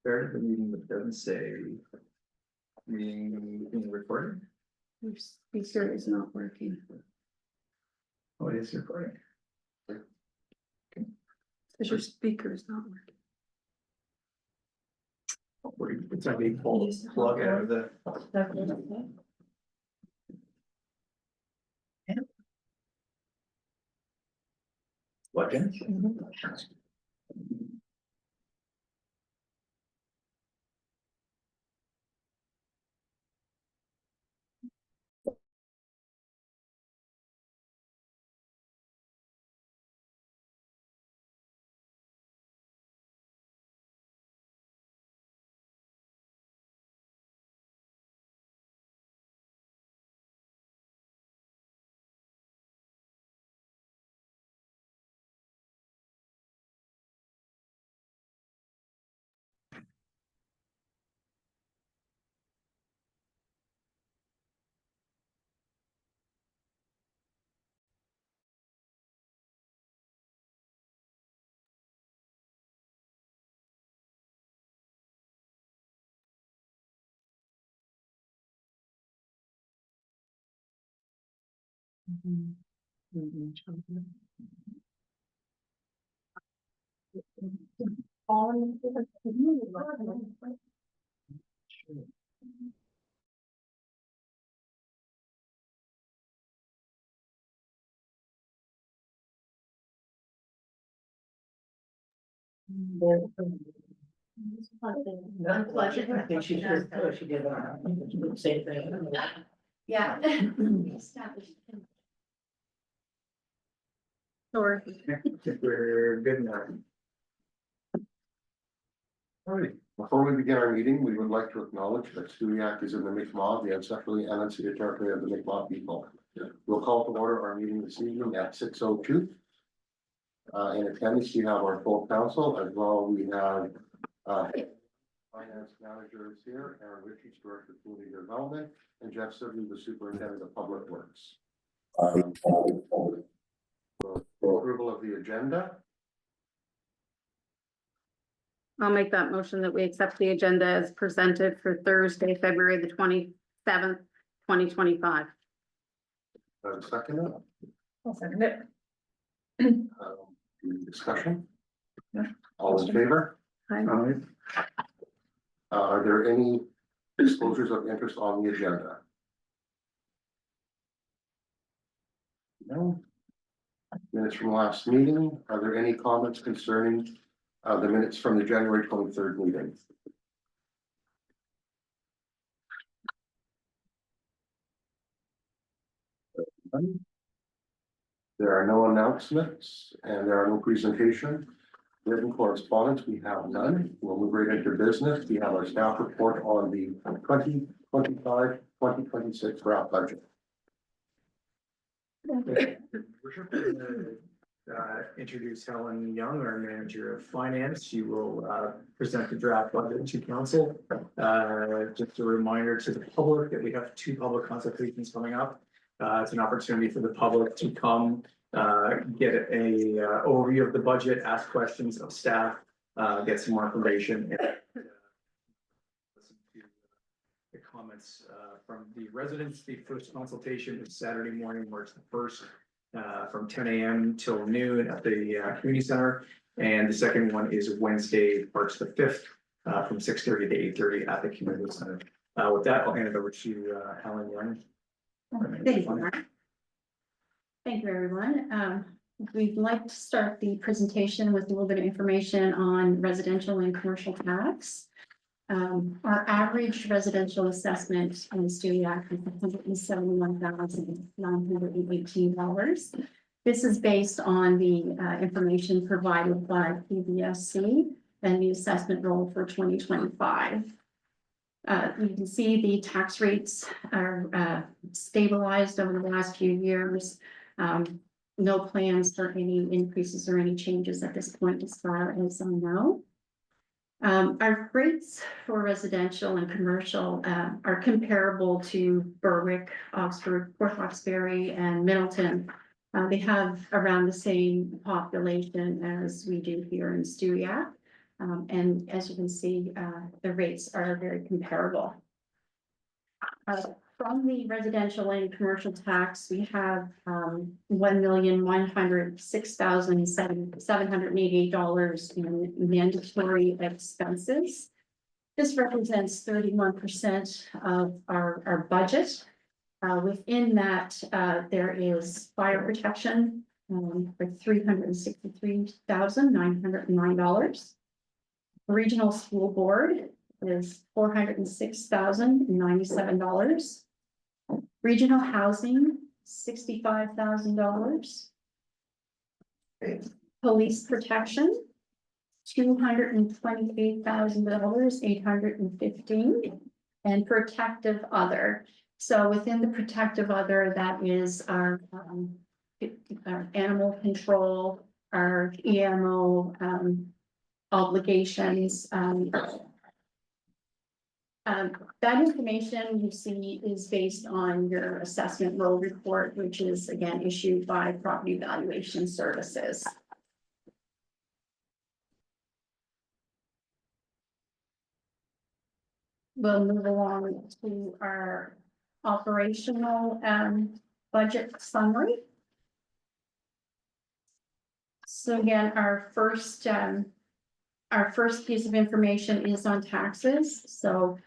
Start the meeting, but doesn't say. Meeting being recorded. Your speaker is not working. Oh, it is recording. Because your speaker is not working. It's a big plug out of the. What? Jen? I think she did, she did the same thing. Yeah. Or We're good now. Alright, before we begin our meeting, we would like to acknowledge that Stewiacke is in the Mi'kmaq, the ancestral and unceded territory of the Mi'kmaq people. We'll call to order our meeting this evening at 6:02. In attendance, we have our full council, as well we have finance manager is here, Aaron Richards, director of community development, and Jeff Sibley, the superintendent of public works. Approval of the agenda. I'll make that motion that we accept the agenda as presented for Thursday, February the 27th, 2025. Second it. I'll second it. Discussion? Yeah. All in favor? Hi. Are there any disclosures of interest on the agenda? No. Minutes from last meeting, are there any comments concerning the minutes from the January 23rd meeting? There are no announcements and there are no presentation. Written correspondence, we have none. We'll move right into business. We have our staff report on the 2025-2026 draft budget. Introduce Helen Young, our manager of finance. She will present the draft budget to council. Just a reminder to the public that we have 2 public consultations coming up. It's an opportunity for the public to come get a overview of the budget, ask questions of staff, get some more information. And listen to the comments from the residents. The first consultation is Saturday morning, March the 1st. From 10 a.m. till noon at the community center, and the second one is Wednesday, March the 5th, from 6:30 to 8:30 at the community center. With that, I'll hand it over to Helen Young. Thank you, Mark. Thank you, everyone. We'd like to start the presentation with a little bit of information on residential and commercial tax. Our average residential assessment in Stewiacke is $171,918. This is based on the information provided by PBSC and the assessment roll for 2025. You can see the tax rates are stabilized over the last few years. No plans for any increases or any changes at this point as far as I know. Our rates for residential and commercial are comparable to Berwick, Oxford, Port Hawkesbury, and Middleton. They have around the same population as we do here in Stewiacke. And as you can see, the rates are very comparable. From the residential and commercial tax, we have, $1,106,788 in mandatory expenses. This represents 31% of our budget. Within that, there is fire protection, for $363,909. Regional school board is $406,097. Regional housing, $65,000. Police protection, $228,000, 815, and protective other. So within the protective other, that is our animal control, our EMO, obligations, that information you see is based on your assessment roll report, which is again issued by Property Valuation Services. We'll move along to our operational budget summary. So again, our first piece of information is on taxes. So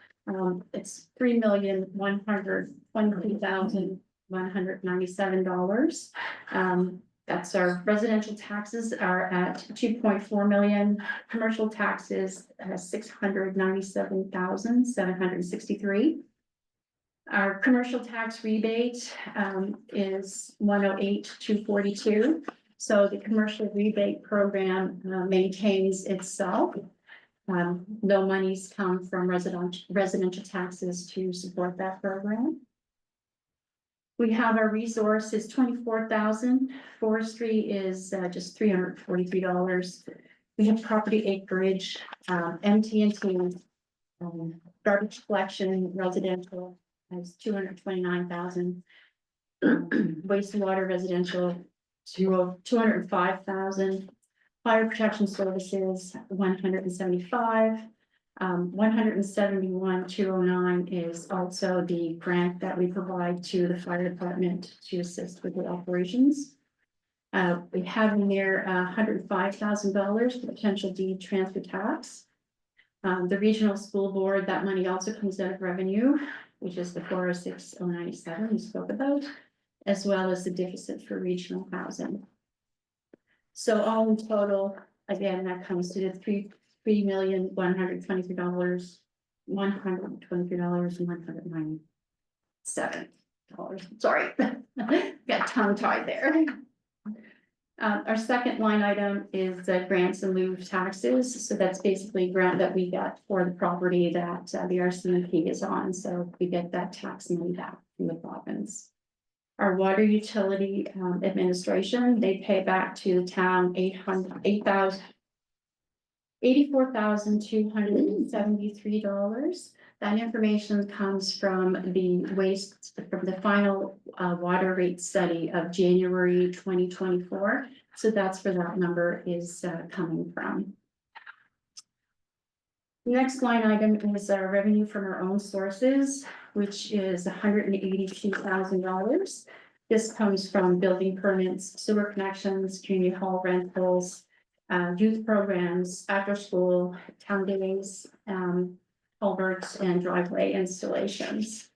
it's $3,123,197. That's our residential taxes are at 2.4 million. Commercial taxes $697,763. Our commercial tax rebate is 108,242. So the commercial rebate program maintains itself. No monies come from residential taxes to support that program. We have our resources, 24,000. Forestry is just $343. We have property acreage, MT&T, garbage collection, residential has 229,000. Wastewater residential, 205,000. Fire protection services, 175. 171,209 is also the grant that we provide to the fire department to assist with the operations. We have in there $105,000 for potential deed transfer tax. The regional school board, that money also comes out of revenue, which is the 406,097 we spoke about, as well as the deficit for regional housing. So all in total, again, that comes to the $3,123,123 and $197. Sorry, got tongue tied there. Our second line item is the grants in lieu of taxes. So that's basically a grant that we get for the property that the RCMP is on. So we get that tax money back from the province. Our water utility administration, they pay back to the town $84,273. That information comes from the final water rate study of January 2024. So that's where that number is coming from. Next line item is our revenue from our own sources, which is $182,000. This comes from building permits, sewer connections, community hall rentals, youth programs, after school, town days, culverts, and driveway installations.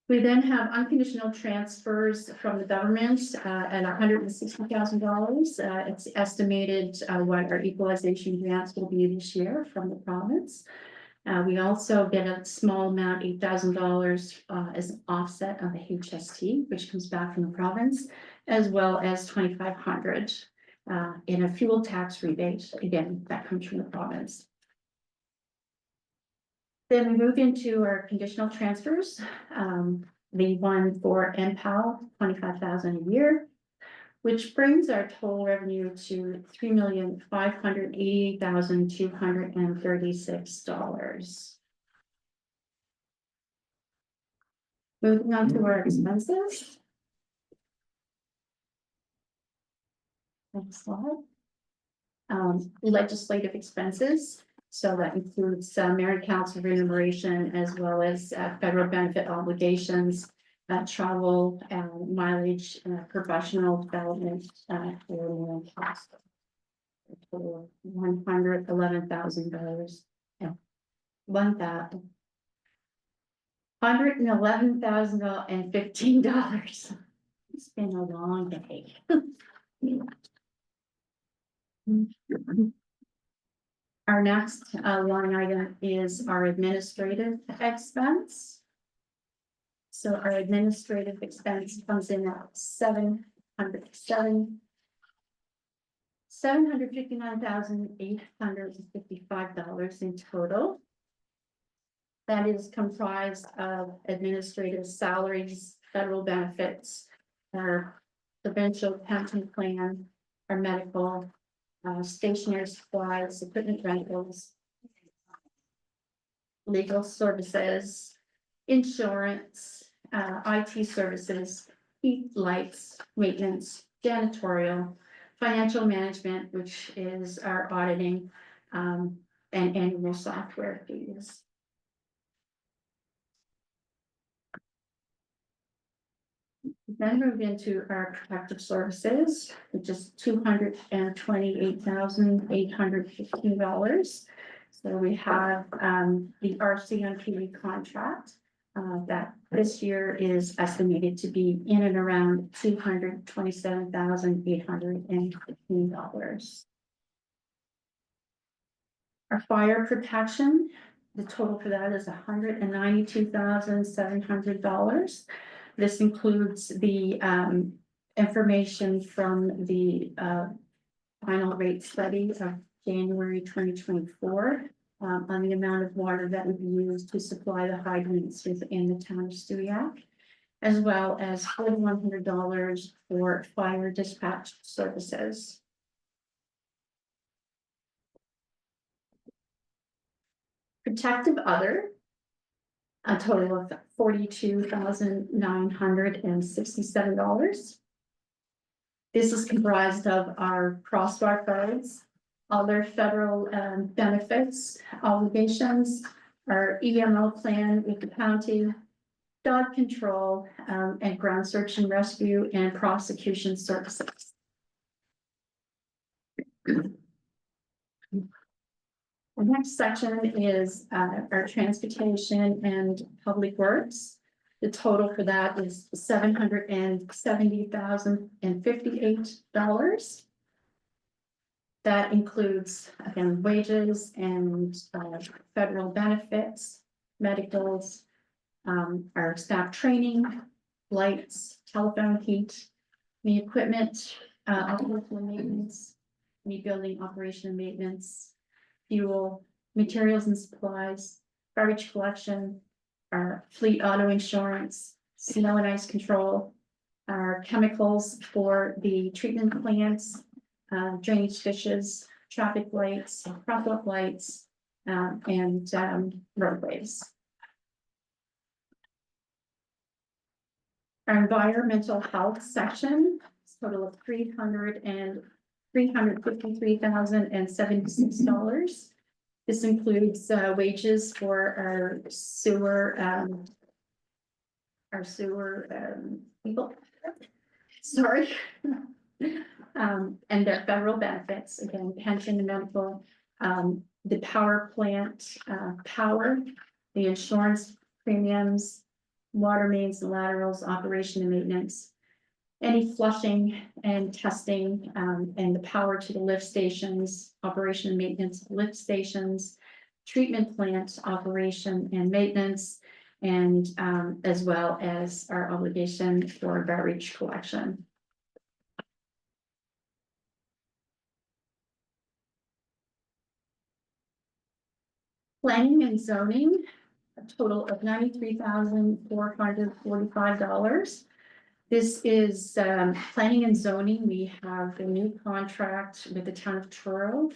We then have unconditional transfers from the government at $160,000. It's estimated what our equalization grants will be this year from the province. We also get a small amount, $8,000 as an offset of the HST, which comes back from the province, as well as $2,500 in a fuel tax rebate. Again, that comes from the province. Then we move into our conditional transfers. The one for MPAL, $25,000 a year, which brings our total revenue to $3,588,236. Moving on to our expenses. Next slide. legislative expenses. So that includes merit council remuneration as well as federal benefit obligations, travel, mileage, professional development for $111,000. Yeah. $111,015. It's been a long day. Our next line item is our administrative expense. So our administrative expense comes in at $759,855 in total. That is comprised of administrative salaries, federal benefits, our provincial pension plan, our medical, stationery supplies, equipment rentals, legal services, insurance, IT services, heat, lights, maintenance, janitorial, financial management, which is our auditing, and annual software fees. Then move into our protective services, which is $228,815. So we have the RCMP contract that this year is estimated to be in and around $227,815. Our fire protection, the total for that is $192,700. This includes the information from the final rate study of January 2024 on the amount of water that would be used to supply the hydrants within the town of Stewiacke, as well as $4,100 for fire dispatch services. Protective other, a total of $42,967. This is comprised of our crossbar cards, other federal benefits, obligations, our EMO plan with the county, dog control, and ground search and rescue and prosecution services. The next section is our transportation and public works. The total for that is $770,058. That includes, again, wages and federal benefits, medicals, our staff training, lights, telephone heat, the equipment, operational maintenance, the building operation and maintenance, fuel, materials and supplies, garbage collection, our fleet auto insurance, snow and ice control, our chemicals for the treatment plants, drainage dishes, traffic lights, crop lights, and roadways. Our environmental health section, total of $353,076. This includes wages for our sewer people. Sorry. And their federal benefits, again, pension and medical, the power plant, power, the insurance premiums, water mains, laterals, operation and maintenance, any flushing and testing, and the power to the lift stations, operation and maintenance, lift stations, treatment plant operation and maintenance, and as well as our obligation for garbage collection. Planning and zoning, a total of $93,445. This is planning and zoning. We have a new contract with the town of Truro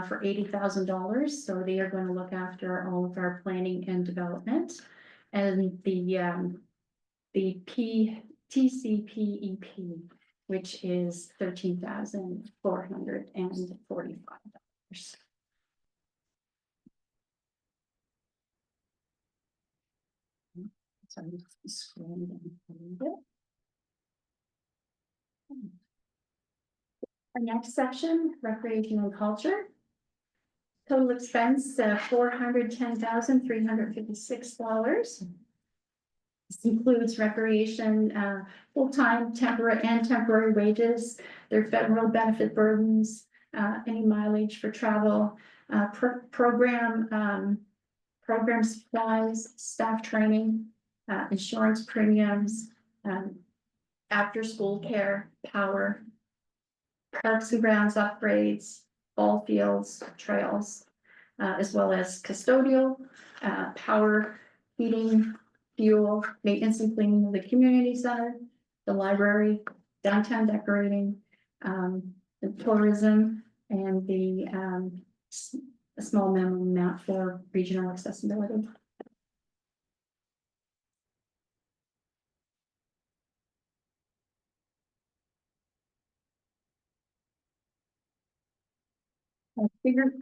for $80,000. So they are going to look after all of our planning and development. And the TCPEP which is $13,445. So I'm just scrolling down a little bit. Our next section, recreation and culture. Total expense, $410,356. This includes recreation, full-time, temporary wages, their federal benefit burdens, any mileage for travel, program supplies, staff training, insurance premiums, after-school care, power, parks and grounds upgrades, ball fields, trails, as well as custodial, power, heating, fuel, maintenance and cleaning of the community center, the library, downtown decorating, the tourism, and a small minimum amount for regional accessibility.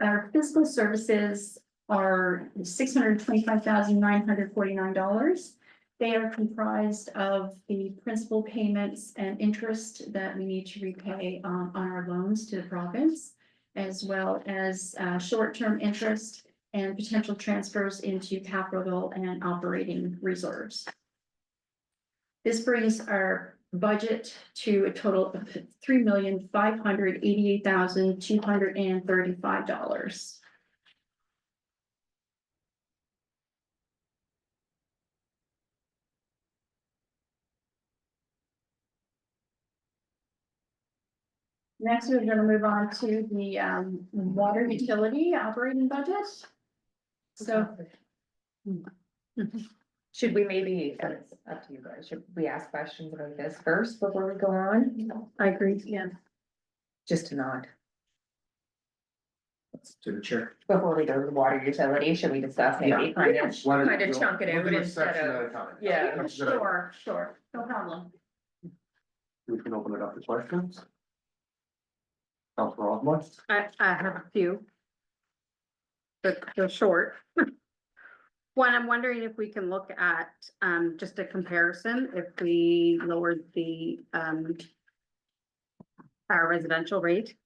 Our fiscal services are $625,949. They are comprised of the principal payments and interest that we need to repay on our loans to the province, as well as short-term interest and potential transfers into capital and operating reserves. This brings our budget to a total of $3,588,235. Next, we're going to move on to the water utility operating budget. So, Should we maybe, and it's up to you guys, should we ask questions about this first before we go on? I agree, yeah. Just to nod. To the chair. Before we go to the water utility, should we discuss maybe kind of, Why don't kind of you- chunk it we'll out do a instead section of, at a time. yeah. That's a good idea. Sure, no problem. We can open it up to questions. Councilor Osborne? I have a few. They're short. One, I'm wondering if we can look at, just a comparison, if we lowered the, our residential rate.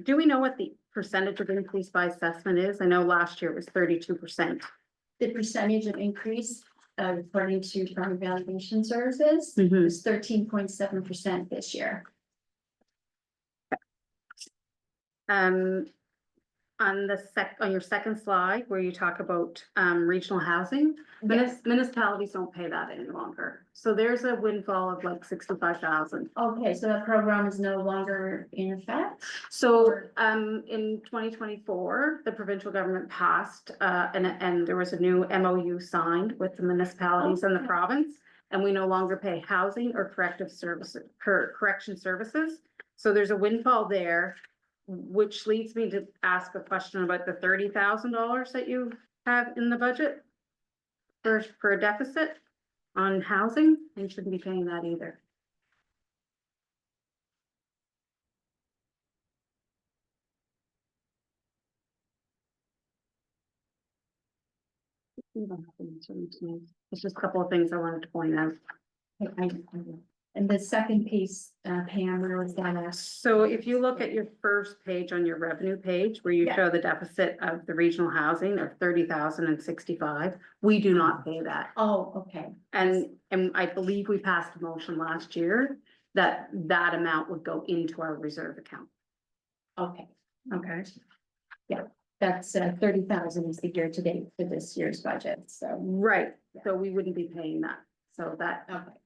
Do we know what the percentage of increase by assessment is? I know last year it was 32%. The percentage of increase, according to Farm Validation Services, Mhm. is 13.7% this year. On on your second slide, where you talk about, regional housing, Yes. municipalities don't pay that any longer. So there's a windfall of like 65,000. Okay, so that program is no longer in effect? So, in 2024, the provincial government passed, and there was a new MOU signed with the municipalities and the Okay. province. And we no longer pay housing or corrective services, correction services. So there's a windfall there, which leads me to ask a question about the $30,000 that you have in the budget for a deficit on housing. You shouldn't be paying that either. You don't have to answer them tonight. It's just a couple of things I wanted to point out. And the second piece, Pam, where was that at? So if you look at your first page on your revenue page, where you Yeah. show the deficit of the regional housing of 30,065, we do not pay that. Oh, okay, And I believe we passed a motion last year that that amount would go into our reserve account. okay. Okay. That's 30,000 is the year to date for this year's budget, so, Right, so we wouldn't be paying that. So okay.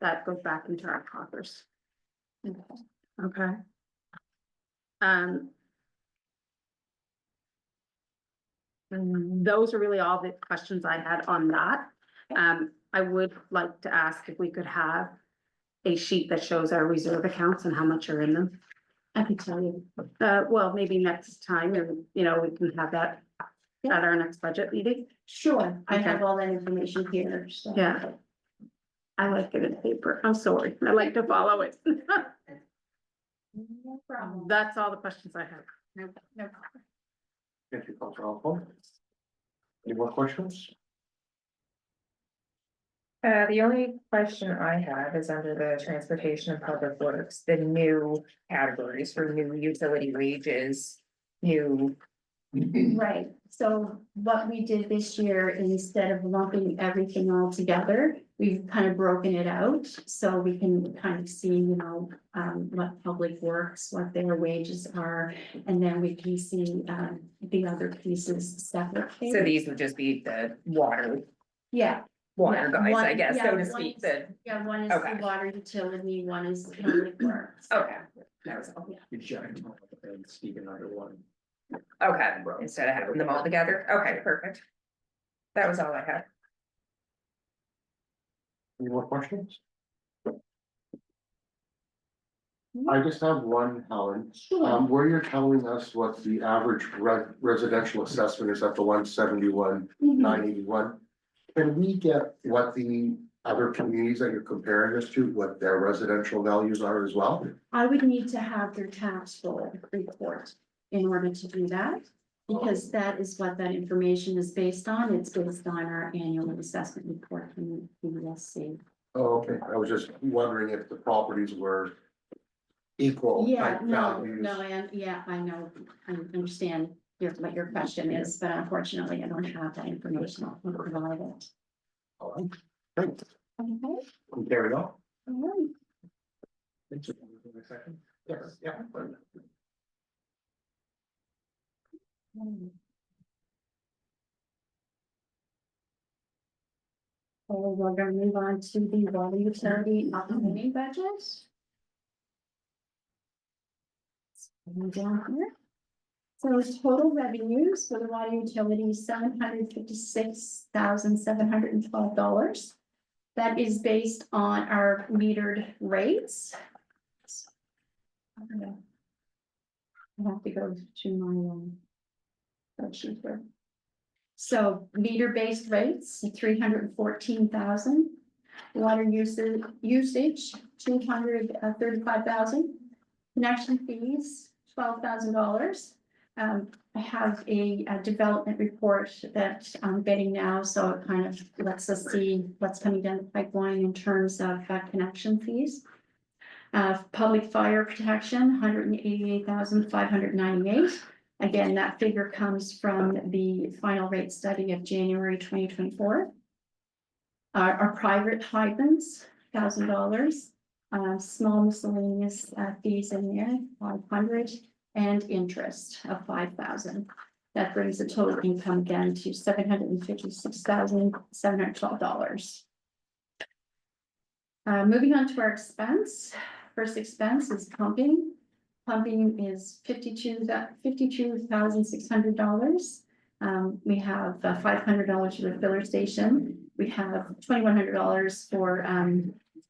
that goes back into our coffers. Okay. Okay. Those are really all the questions I had on that. I would like to ask if we could have a sheet that shows our reserve accounts and how much are in them. I can tell you. Well, maybe next time, and, we can have that at our next budget meeting. Sure, I have Okay. all that information here, so. Yeah. I like it in paper. I'm sorry. I like to follow it. problem. That's all the questions I have. No, no problem. Thank you, Councilor Alpha. Any more questions? The only question I have is under the transportation and public works, the new categories for new utility wages. New, Right, so what we did this year, instead of lumping everything all together, we've kind of broken it out. So we can kind of see, what public works, what their wages are, and then we can see, the other pieces separately. so these would just be the water Yeah, guys, I one- guess, yeah, so to one speak, is- the, yeah, one is Okay. the water utility, one is public works. okay. That was all. You giant, and Stephen under one. Okay, instead of having them all together, okay, perfect. That was all I had. Any more questions? I just have one, Helen. Sure. Where you're telling us what the average residential assessment is at the 171, Mhm. 981. Can we get what the other communities that you're comparing us to, what their residential values are as well? I would need to have their tax roll report in order to do that. Because that is what that information is based on. It's based on our annual assessment report from the PBSC. Oh, okay, I was just wondering if the properties were equal Yeah, type no, values. no, I know, I understand what your question is, but unfortunately, I don't have that information. I'll provide it. All right, thanks. Okay, Can carry on. all right. Thanks for a second. Yes, yeah. So we're gonna move on to the water utility operating budget. Going down here. So total revenues for the water utility, $756,712. That is based on our metered rates. I have to go to my spreadsheet here. So meter-based rates, 314,000. Water usage, 235,000. Connection fees, $12,000. I have a development report that I'm getting now, so it kind of lets us see what's coming down the pipeline in terms of connection fees. Public fire protection, $188,598. Again, that figure comes from the final rate study of January 2024. Our private hydrants, $1,000. Small miscellaneous fees in there, 500, and interest of 5,000. That brings the total income again to $756,712. Moving on to our expense. First expense is pumping. Pumping is $52,600. We have $500 for the filler station. We have $2,100 for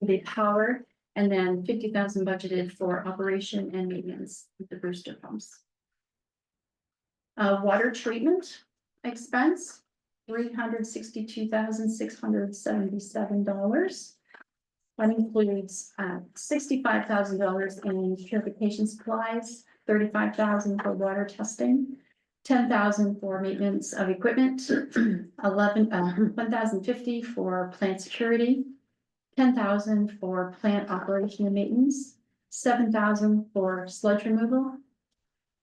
the power, and then 50,000 budgeted for operation and maintenance with the booster pumps. Water treatment expense, $362,677. That includes $65,000 in purification supplies, $35,000 for water testing, $10,000 for maintenance of equipment, $1,050 for plant security, $10,000 for plant operation and maintenance, $7,000 for sludge removal,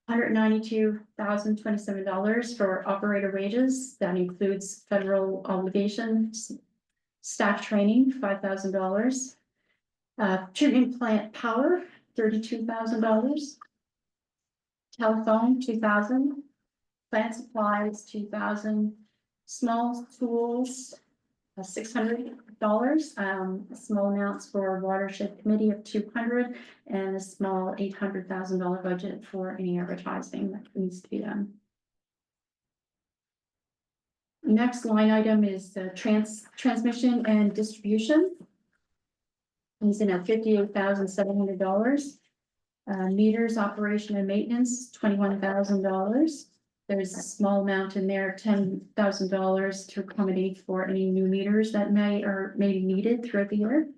$192,027 for operator wages. That includes federal obligations, staff training, $5,000. Treatment plant power, $32,000. Telephone, $2,000. Plant supplies, $2,000. Small tools, $600. Small amounts for watershed committee of $200, and a small $800,000 budget for any advertising that needs to be done. Next line item is the transmission and distribution. He's in at $58,700. Meters, operation and maintenance, $21,000. There's a small amount in there, $10,000 to accommodate for any new meters that may be needed throughout the year.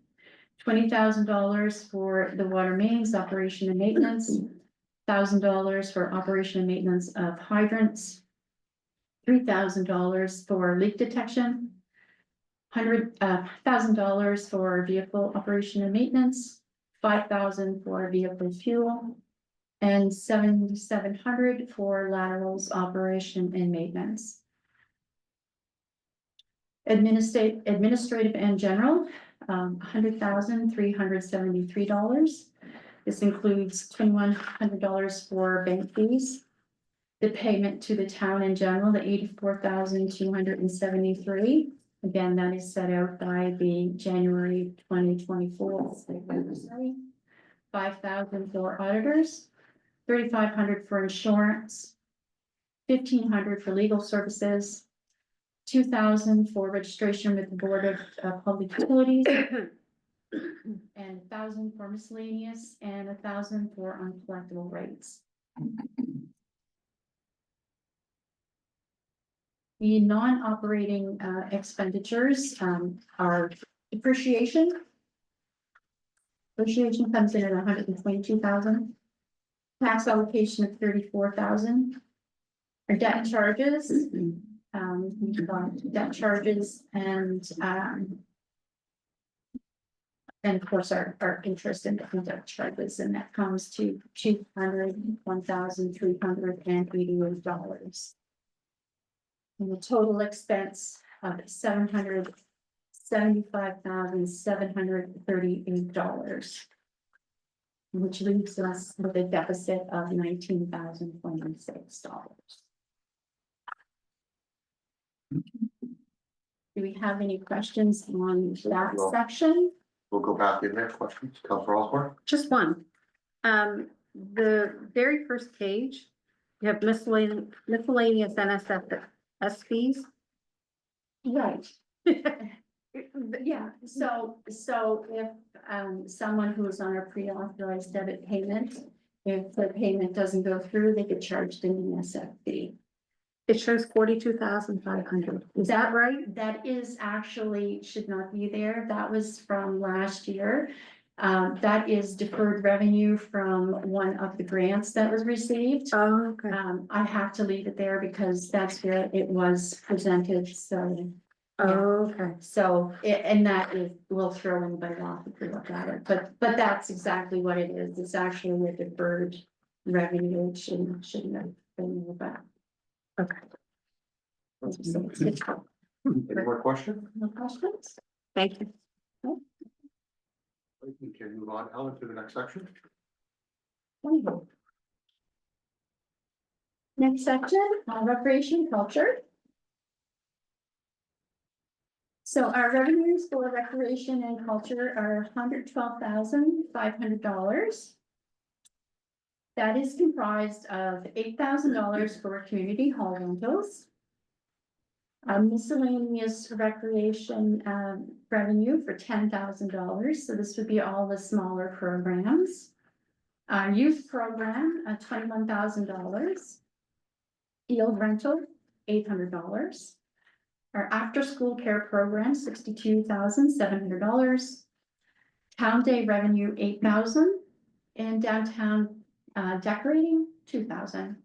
$20,000 for the water mains, operation and maintenance, $1,000 for operation and maintenance of hydrants. $3,000 for leak detection. $100,000 for vehicle operation and maintenance, $5,000 for vehicle fuel. And $7,700 for laterals operation and maintenance. Administrative and general, $100,373. This includes $2,100 for bank fees. The payment to the town in general, the $84,273. Again, that is set out by the January 2024. $5,000 for auditors, $3,500 for insurance, $1,500 for legal services, $2,000 for registration with the Board of Public Utilities, and $1,000 for miscellaneous, and $1,000 for uncollectible rates. The non-operating expenditures are depreciation. Depreciation comes in at $122,000. Tax allocation of $34,000. Our debt charges, we've got debt charges and of course our interest in the debt charges, and that comes to $1,388. And the total expense of $775,738. Which leaves us with a deficit of $19,026. Do we have any questions on that No. section? We'll go back in there. Questions, Councilor Osborne? Just one. The very first page, you have miscellaneous NSF fees. Right. Yeah, so if someone who is on a pre-authorized debit payment, if the payment doesn't go through, they get charged an NSF fee. It shows 42,500. Is that right? That is actually, should not be there. That was from last year. That is deferred revenue from one of the grants that was received. Oh, okay. I have to leave it there because that's where it was presented, so. Oh, okay. So, and that is, we'll throw anybody off if we look at it, but that's exactly what it is. It's actually a deferred revenue. It shouldn't have been back. Okay. Any more questions? No questions? Thank you. We can move on, Ellen, to the next section. Next section, recreation culture. So our revenues for recreation and culture are $112,500. That is comprised of $8,000 for community hall rentals. Miscellaneous recreation revenue for $10,000, so this would be all the smaller programs. Youth program, $21,000. Field rental, $800. Our after-school care program, $62,700. Town day revenue, $8,000, and downtown decorating, $2,000.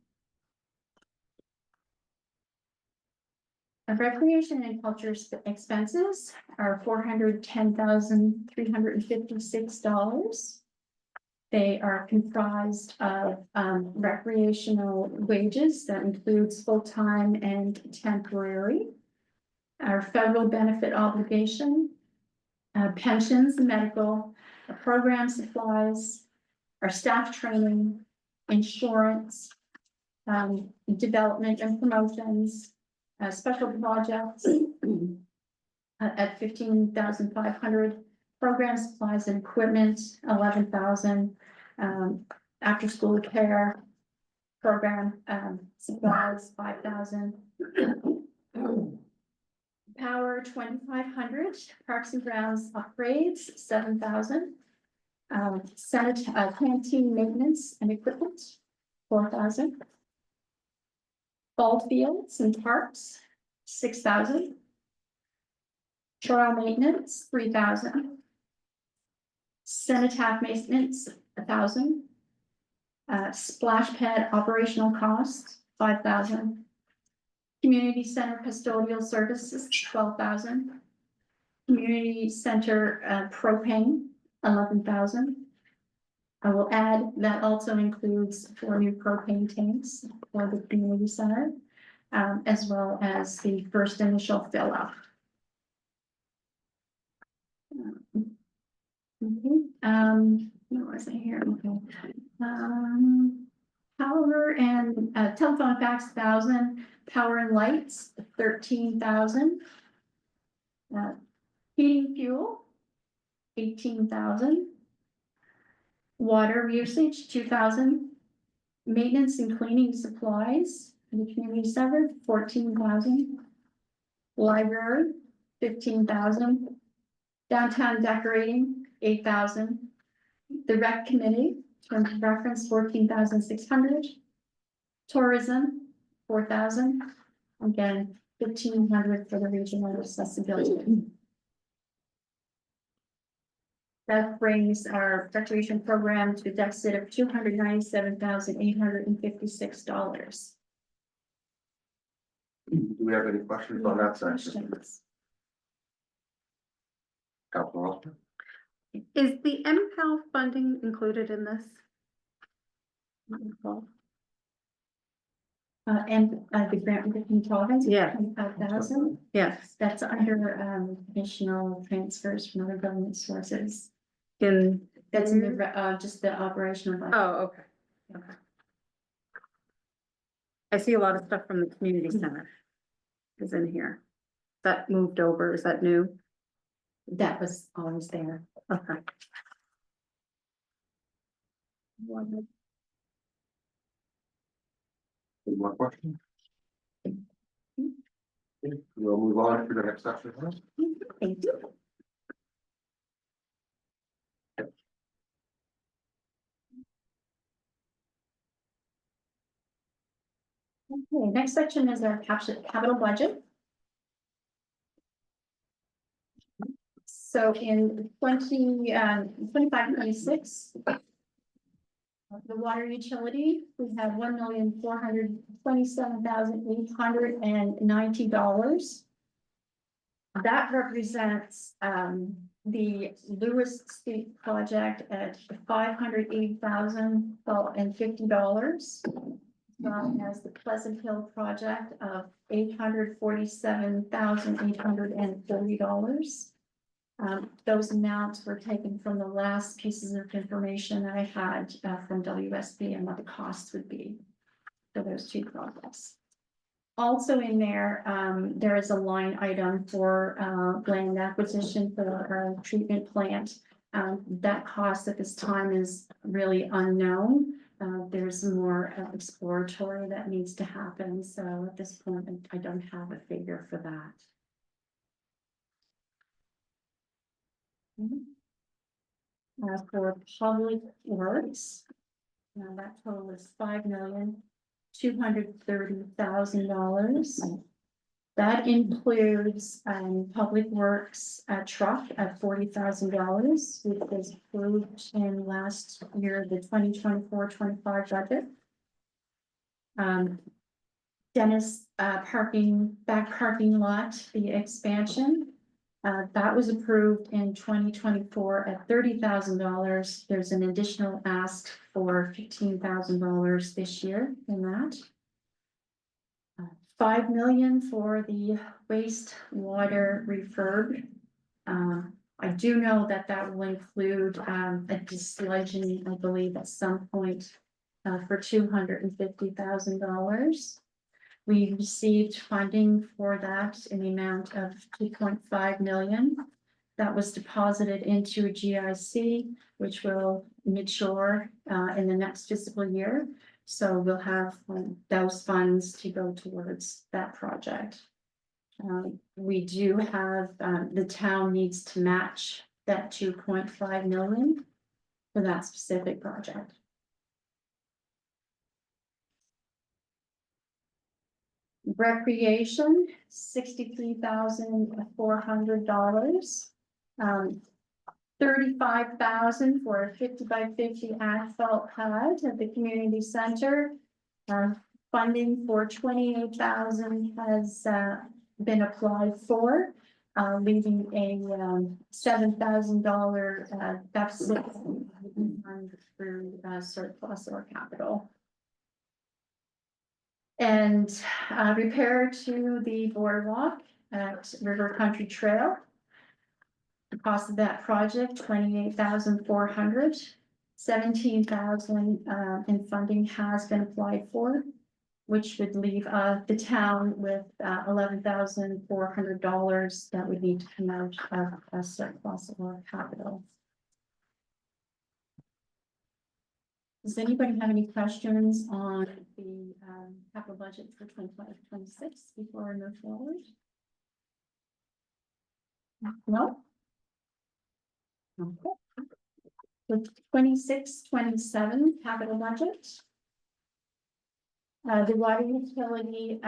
Recreation and culture expenses are $410,356. They are comprised of recreational wages that includes full-time and temporary. Our federal benefit obligation, pensions, medical, program supplies, our staff training, insurance, development and promotions, special projects at $15,500, program supplies and equipment, $11,000, after school care program supplies, $5,000. Power, $2,500, parks and grounds upgrades, $7,000. Canteen maintenance and equipment, $4,000. Ball fields and parks, $6,000. Trail maintenance, $3,000. Cenotaph maintenance, $1,000. Splash pad operational costs, 5,000. Community center custodial services, 12,000. Community center propane, 11,000. I will add that also includes 4 new propane tanks for the community center, as well as the first initial fill up. Where was I here? Okay. Power and telephone fax 1,000, power and lights 13,000. Heating fuel 18,000. Water usage 2,000. Maintenance and cleaning supplies in the community center 14,000. Library 15,000. Downtown decorating 8,000. The rec committee, terms of reference 14,600. Tourism 4,000. Again, 1,500 for the regional accessibility. That brings our recreation program to a deficit of $297,856. Do we have any questions on that section? Councilor Austin? Is the MPAL funding included in this? And the grant with the province. Yeah. 25,000. Yes, That's under additional transfers from other government sources. in, That's in the just the operational budget. oh, okay, okay. I see a lot of stuff from the community center is in here. That moved over, is that new? That was always there. Okay. Any more questions? Okay, we'll move on to the next section. Thank you. Okay, next section is our capital budget. So in 25-26. The water utility, we have $1,427,890. That represents the Lewis Street project at $580,050. Well, as the Pleasant Hill project of $847,830. Those amounts were taken from the last pieces of information that I had from WSB and what the costs would be for those 2 projects. Also in there, there is a line item for land acquisition for our treatment plant. That cost at this time is really unknown. There's more exploratory that needs to happen. So at this point, I don't have a figure for that. For public works, that total is $5,230,000. That includes public works truck at $40,000, which was approved in last year, the 2024-25 budget. Dennis back parking lot, the expansion. That was approved in 2024 at $30,000. There's an additional ask for $15,000 this year in that. $5 million for the wastewater refurb. I do know that that will include a desludging, I believe, at some point for $250,000. We received funding for that in the amount of 2.5 million. That was deposited into a GIC, which will mature in the next fiscal year. So we'll have those funds to go towards that project. We do have, the town needs to match that 2.5 million for that specific project. Recreation, $63,400. 35,000 for a 50 by 50 asphalt pad at the community center. Funding for 28,000 has been applied for, leaving a $7,000 deficit through surplus or capital. And repair to the boardwalk at River Country Trail. The cost of that project, 28,400. 17,000 in funding has been applied for, which would leave the town with $11,400 that would need to come out of a surplus or capital. Does anybody have any questions on the capital budget for 25-26 before I move forward? No? Okay. The 26-27 capital budget. The water utility,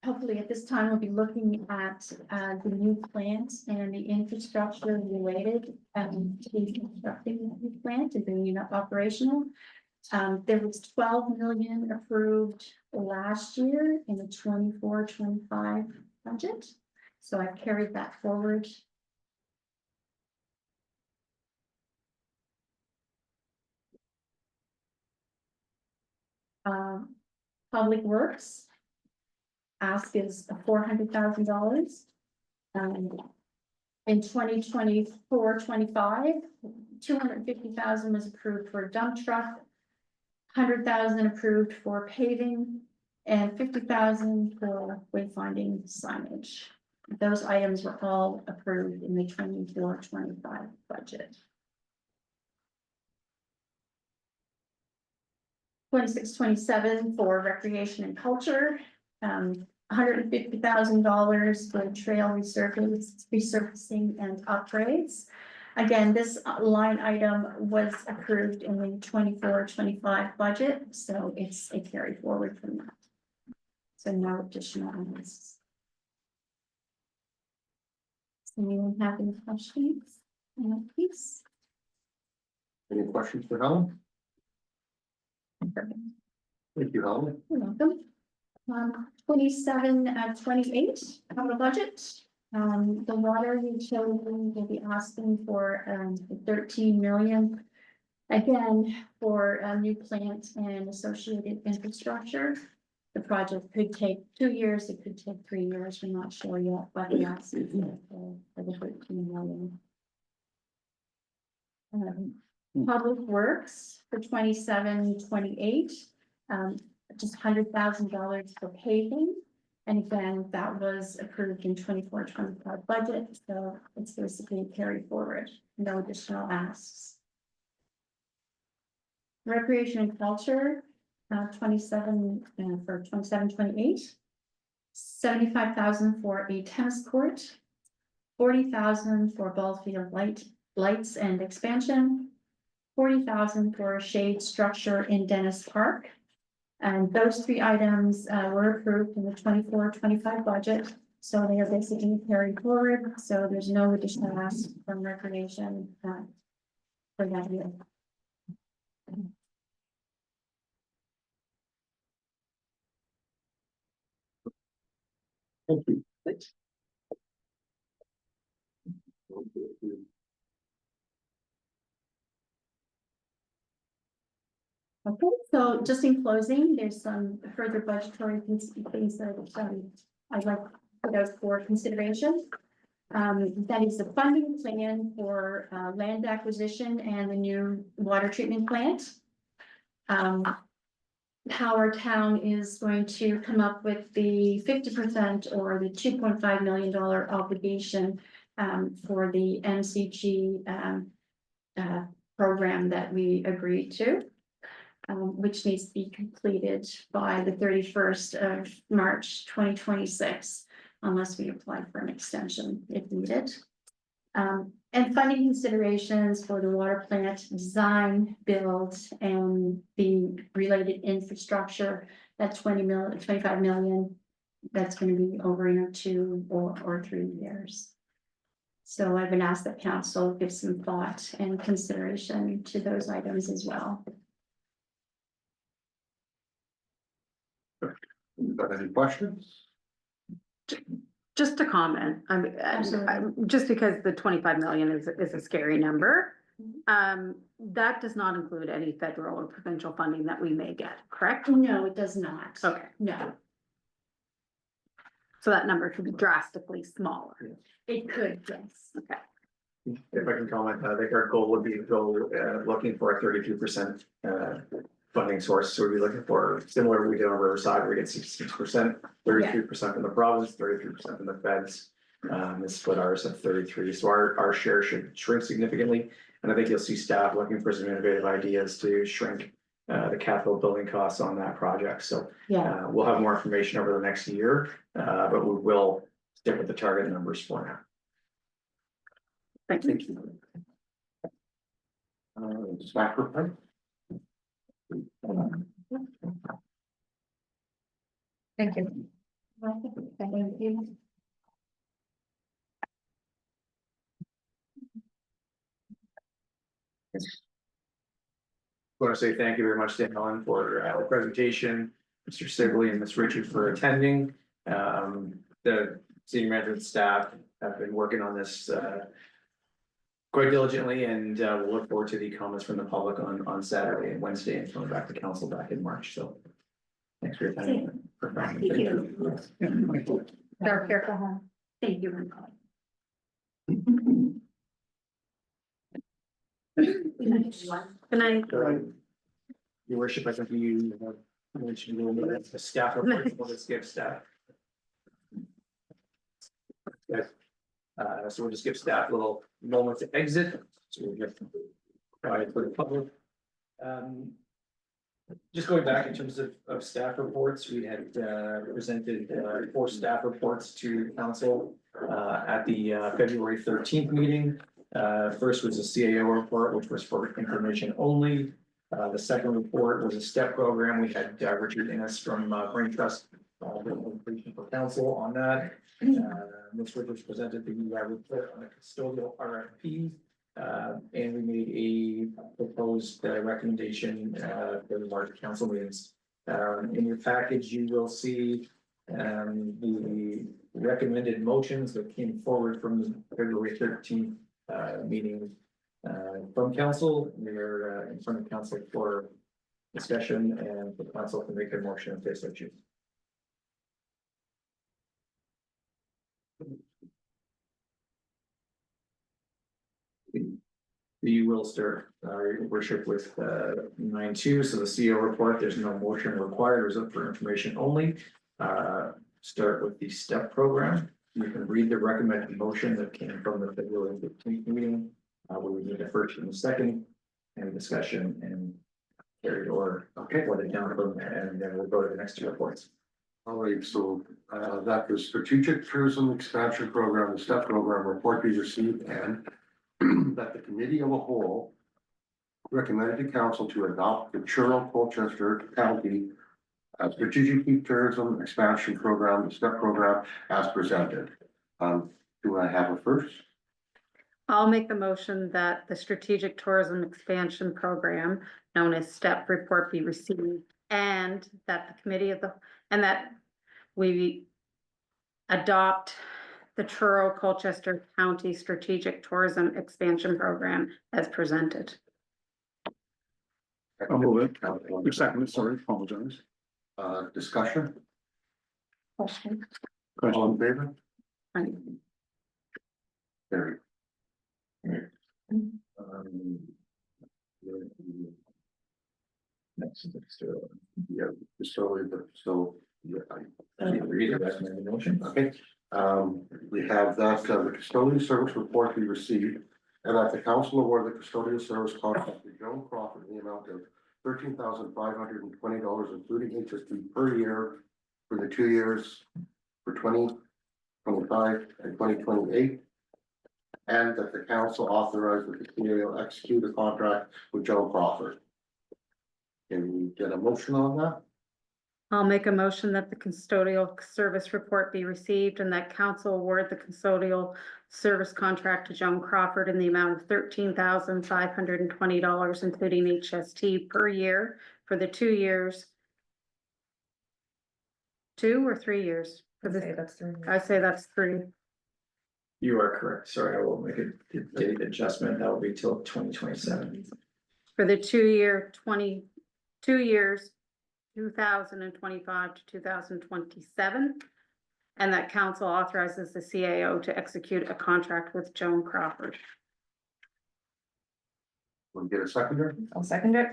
hopefully at this time, we'll be looking at the new plants and the infrastructure related to constructing the new plant and bringing it up operational. There was 12 million approved last year in the 24-25 budget. So I've carried that forward. Public Works. Ask is $400,000. In 2024-25, 250,000 was approved for a dump truck. 100,000 approved for paving and 50,000 for wayfinding signage. Those items were all approved in the 24-25 budget. 26-27 for recreation and culture, $150,000 for trail resurfacing and upgrades. Again, this line item was approved in the 24-25 budget, so it's a carry forward from that. So no additional items. Does anyone have any questions on that piece? Any questions for Helen? Perfect. Thank you, Helen. You're welcome. 27-28 capital budget. The water utility will be asking for 13 million. Again, for a new plant and associated infrastructure. The project could take 2 years, it could take 3 years, we're not sure yet, but yes, it's for the 13 million. Public Works for 27-28, just $100,000 for paving. And again, that was approved in 24-25 budget, so it's basically carried forward, no additional asks. Recreation and culture, 27 for 27-28, 75,000 for a tennis court, 40,000 for ball field lights and expansion, 40,000 for a shade structure in Dennis Park. And those three items were approved in the 24-25 budget. So they are basically carried forward. So there's no additional ask from recreation for that year. Thank you. Okay, so just in closing, there's some further budgetary things that I'd like to put out for consideration. That is the funding plan for land acquisition and the new water treatment plant. How our town is going to come up with the 50% or the $2.5 million obligation for the MCG program that we agreed to. Which needs to be completed by the 31st of March 2026, unless we apply for an extension if needed. And funding considerations for the water plant design, build, and the related infrastructure, that 25 million, that's going to be over 2 or 3 years. So I've been asked that council give some thought and consideration to those items as well. Got any questions? Just a comment, Absolutely. just because the 25 million is a scary number. That does not include any federal or provincial funding that we may get, correct? No, it does not. Okay, No, so that number could be drastically smaller. it could, yes. Okay, If I can comment, I think our goal would be to go, looking for a 32% funding source. So we'd be looking for similar to we did on Riverside, we get 66%, 33% from the province, 33% from the feds. The split ours at 33, so our share should shrink significantly. And I think you'll see staff looking for some innovative ideas to shrink the capital building costs on that project. So Yeah, we'll have more information over the next year, but we will stick with the target numbers for now. thank you. Staff report? Thank you. thank you. I want to say thank you very much to Helen for the presentation, Mr. Sibley and Ms. Richard for attending. The senior management staff have been working on this quite diligently, and we'll look forward to the comments from the public on Saturday and Wednesday and coming back to council back in March. So thanks for your time. Thank you. Dark here, go home. Thank you. very much. Can I, Your worship, I think you mentioned the staff report, we'll just give staff. Yes. So we'll just give staff a little moment to exit, so we'll get quiet for the public. Just going back in terms of staff reports, we had presented 4 staff reports to council at the February 13th meeting. First was a CAO report, which was for information only. The second report was a STEP program. We had Richard Innes from Brain Trust for council on that. Ms. Richards presented the report on the custodial RFP. And we made a proposed recommendation for the March council meetings. In your package, you will see the recommended motions that came forward from the February 13th meeting from council. They're in front of council for discussion and the council can make a motion if they so choose. You will start your worship with 9.2, so the CEO report, there's no motion required, it was up for information only. Start with the STEP program. You can read the recommended motion that came from the February 15th meeting. We would need a first and a second, and discussion and carried order. Okay, what it down from there, and then we'll go to the next 2 reports. All right, so that the strategic tourism expansion program, the STEP program report we received, and that the committee of a whole recommended to council to adopt the Truro Colchester County strategic tourism expansion program, the STEP program as presented. Do I have a first? I'll make the motion that the strategic tourism expansion program known as STEP report be received, and that the committee of the, and that we adopt the Truro Colchester County Strategic Tourism Expansion Program as presented. I'll move it. Your second, sorry, apologize. Discussion, Question. all in favor? Right. Carried. Next, Yeah, so, yeah, I need to read the recommended motion. okay. We have that, the custodial service report we received, and that the council award the custodial service contract to Joan Crawford in the amount of $13,520, including interest per year for the 2 years for 2025 and 2028. And that the council authorized the CAO execute a contract with Joan Crawford. Can we get a motion on that? I'll make a motion that the custodial service report be received and that council award the custodial service contract to Joan Crawford in the amount of $13,520, including HST per year for the 2 years. 2 or 3 years? For I'd the, say that's three. I say that's 3. You are correct. Sorry, I will make a date adjustment. That will be till 2027. For the 2 years, 2025 to 2027. And that council authorizes the CAO to execute a contract with Joan Crawford. Want to get a seconder? I'll second it.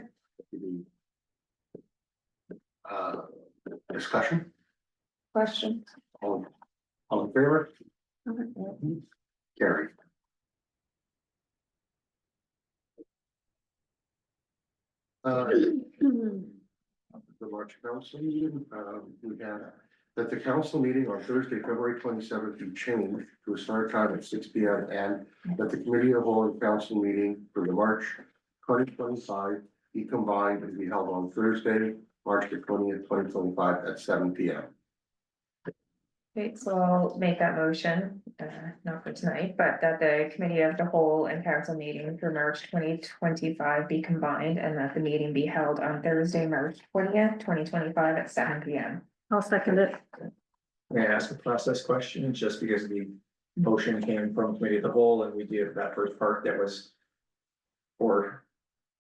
Uh, discussion, Question. all in favor? Carry. The March council meeting, we had that the council meeting on Thursday, February 27th, be changed to a start time at 6 P M. And that the committee of the whole and council meeting for the March 2025 be combined and be held on Thursday, March the 20th, 2025 at 7 P M. Okay, so I'll make that motion, not for tonight, but that the committee of the whole and council meeting for March 2025 be combined and that the meeting be held on Thursday, March 20th, 2025 at 7 P M. I'll second it. May I ask a process question, just because the motion came from committee of the whole, and we did that first part that was for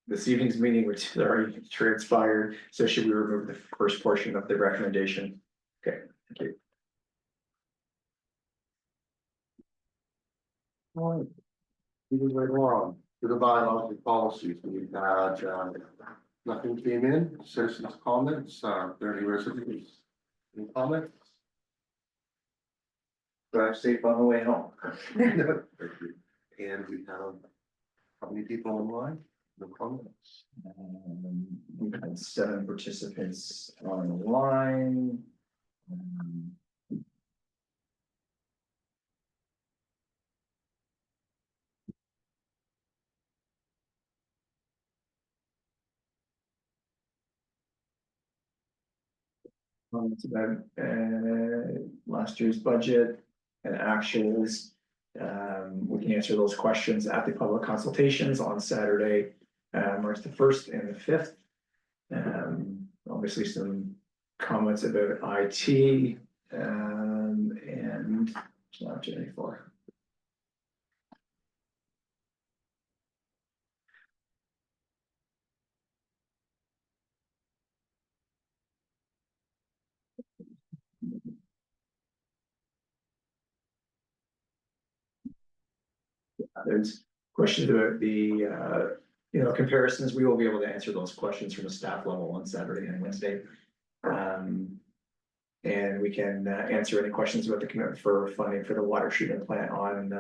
this evening's meeting, which has already transpired, so should we remove the first portion of the recommendation? Okay, thank you. All right. Moving right along to the bylaws and policies, we've had, nothing came in, citizens' comments, there any residents? Any comments? Drive safe on the way home. And we have, how many people online? No comments. We had 7 participants online. It's about last year's budget and actuals. We can answer those questions at the public consultations on Saturday, March the 1st and the 5th. Obviously some comments about IT, and not Jenny for. There's questions about the, comparisons. We will be able to answer those questions from the staff level on Saturday and Wednesday. And we can answer any questions about the commitment for funding for the water treatment plant on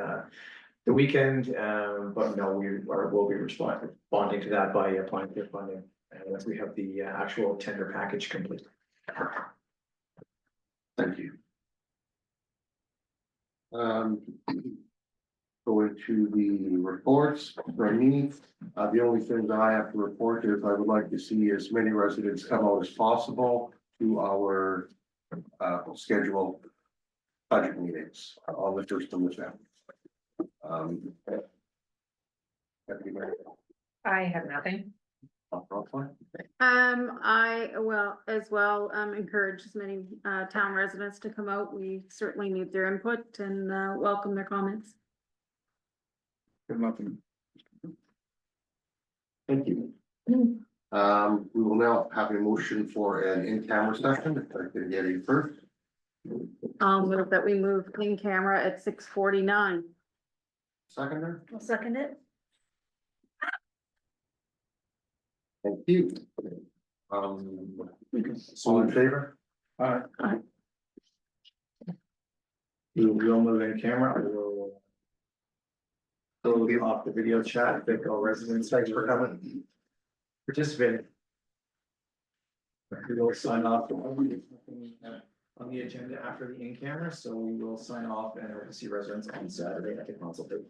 the weekend. But no, we'll be responding to that by applying for funding once we have the actual tender package complete. Thank you. Going to the reports from me, the only thing that I have to report is I would like to see as many residents come out as possible to our scheduled budget meetings on the 1st and the 5th. I have nothing. I will as well, encourage as many, town residents to come out. We certainly need their input and, welcome their comments. Got nothing. Thank you. We will now have a motion for an in-camera session. If I can get it first. I'll move that we move in camera at 6:49. Seconder, I'll second it. thank you. All in favor? We will move in camera. I will. We'll be off the video chat. Thank all residents. Thanks for coming. Participating. We will sign off on the agenda after the in camera, so we will sign off and hope to see residents on Saturday at the consultation.